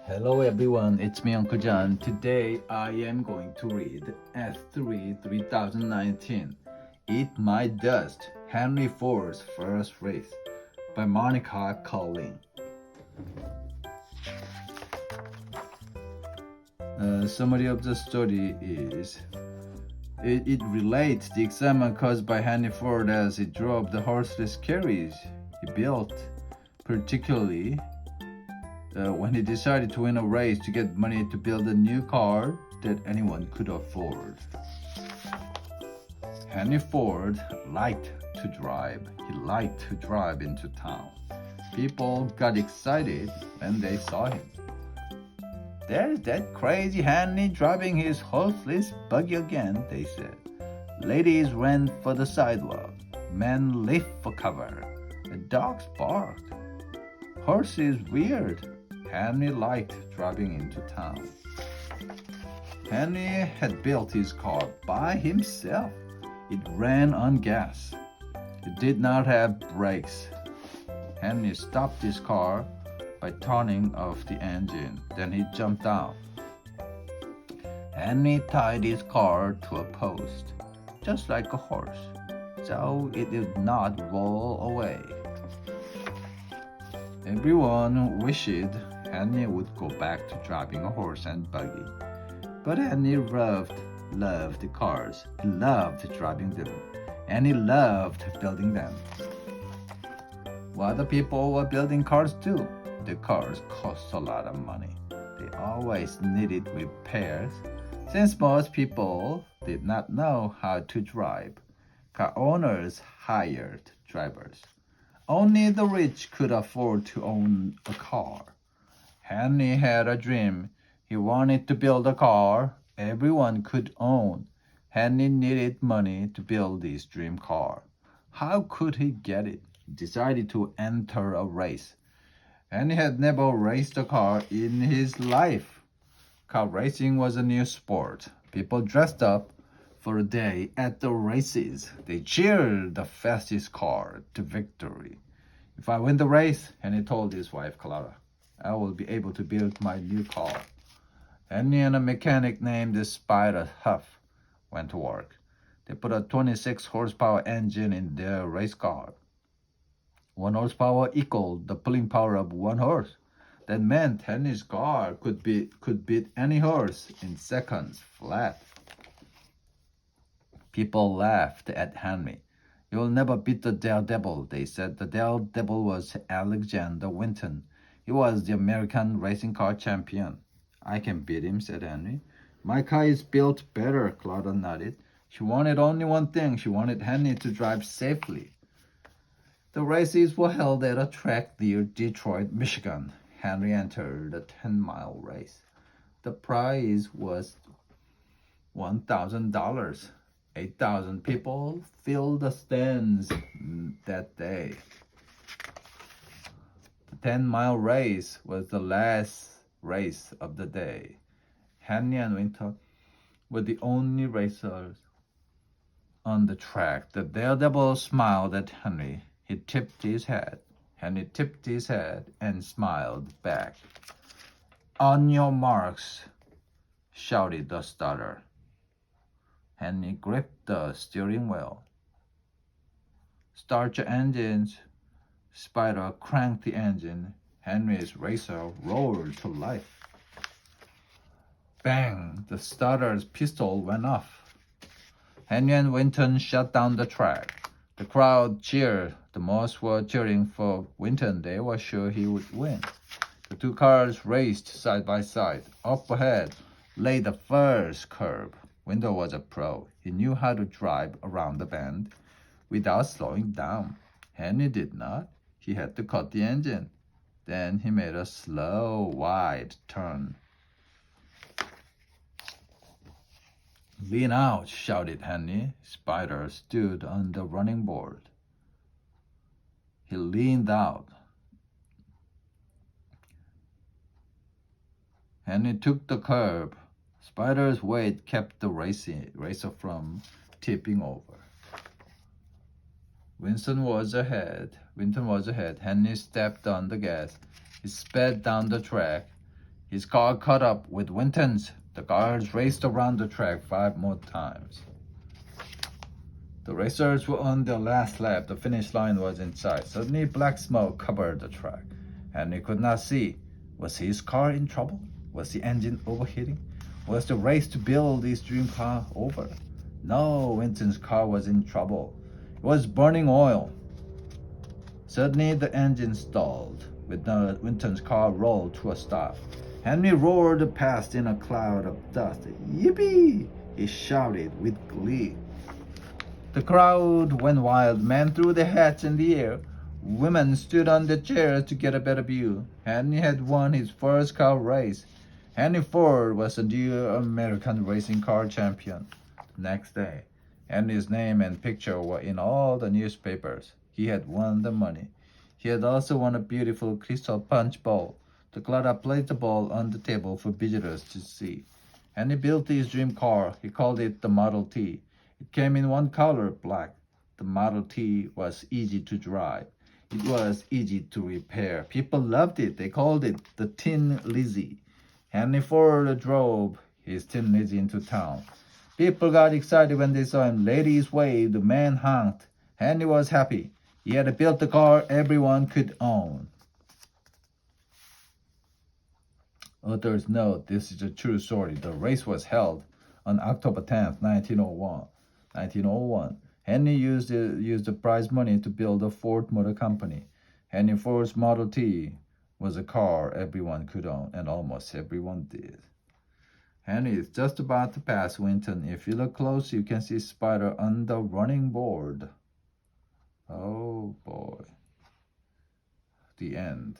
Hello everyone, it's me Uncle John. Today I am going to read S3 3019 Eat My Dust, Henry Ford's First Race by Monica Collin. Summary of the story is it relates the excitement caused by Henry Ford as he drove the horseless carriage he built, particularly when he decided to win a race to get money to build a new car that anyone could afford. Henry Ford liked to drive. He liked to drive into town. People got excited when they saw him. "There's that crazy Henry driving his horseless buggy again," they said. Ladies ran for the sidewalk. Men leaped for cover. The dogs barked. "Horses weird." Henry liked driving into town. Henry had built his car by himself. It ran on gas. It did not have brakes. Henry stopped his car by turning off the engine. Then he jumped out. Henry tied his car to a post, just like a horse, so it did not roll away. Everyone wished Henry would go back to driving a horse and buggy. But Henry loved cars. He loved driving them, and he loved building them. Other people were building cars too. The cars cost a lot of money. They always needed repairs. Since most people did not know how to drive, car owners hired drivers. Only the rich could afford to own a car. Henry had a dream. He wanted to build a car everyone could own. Henry needed money to build his dream car. How could he get it? He decided to enter a race. Henry had never raced a car in his life. Car racing was a new sport. People dressed up for a day at the races. They cheered the fastest car to victory. "If I win the race," Henry told his wife Clara, "I will be able to build my new car." Henry and a mechanic named Spider Huff went to work. They put a 26 horsepower engine in their race car. 1 horsepower equaled the pulling power of 1 horse. That meant Henry's car could beat any horse in seconds flat. People laughed at Henry. "You'll never beat the Daredevil," they said. The Daredevil was Alexander Winton. He was the American racing car champion. "I can beat him," said Henry. "My car is built better," Clara nodded. She wanted only one thing. She wanted Henry to drive safely. The races were held at a track near Detroit, Michigan. Henry entered a 10-mile race. The prize was $1,000. 8,000 people filled the stands that day. The 10-mile race was the last race of the day. Henry and Winton were the only racers on the track. The Daredevil smiled at Henry. He tipped his head. Henry tipped his head and smiled back. "On your marks," shouted the starter. Henry gripped the steering wheel. "Start your engines." Spider cranked the engine. Henry's racer roared to life. Bang! The starter's pistol went off. Henry and Winton shut down the track. The crowd cheered. The most were cheering for Winton. They were sure he would win. The two cars raced side by side. Up ahead lay the first curve. Winton was a pro. He knew how to drive around the bend without slowing down. Henry did not. He had to cut the engine. Then he made a slow, wide turn. "Lean out," shouted Henry. Spider stood on the running board. He leaned out. Henry took the curve. Spider's weight kept the racer from tipping over. Winton was ahead. Henry stepped on the gas. He sped down the track. His car caught up with Winton's. The cars raced around the track 5 more times. The racers were on their last lap. The finish line was in sight. Suddenly, black smoke covered the track. Henry could not see. Was his car in trouble? Was the engine overheating? Was the race to build his dream car over? No, Winton's car was in trouble. It was burning oil. Suddenly, the engine stalled. Winton's car rolled to a stop. Henry roared past in a cloud of dust. Yippee! He shouted with glee. The crowd went wild. Men threw their hats in the air. Women stood on their chairs to get a better view. Henry had won his first car race. Henry Ford was a new American racing car champion. Next day, Henry's name and picture were in all the newspapers. He had won the money. He had also won a beautiful crystal punch bowl. The clown placed the ball on the table for visitors to see. Henry built his dream car. He called it the Model T. It came in one color, black. The Model T was easy to drive. It was easy to repair. People loved it. They called it the Tin Lizzie. Henry Ford drove his Tin Lizzie into town. People got excited when they saw him. Ladies waved. The man honked. Henry was happy. He had built a car everyone could own. Authors note this is a true story. The race was held on October 10th, 1901. Henry used the prize money to build a Ford Motor Company. Henry Ford's Model T was a car everyone could own, and almost everyone did. Henry is just about to pass Winton. If you look close, you can see Spider on the running board. Oh boy. The end.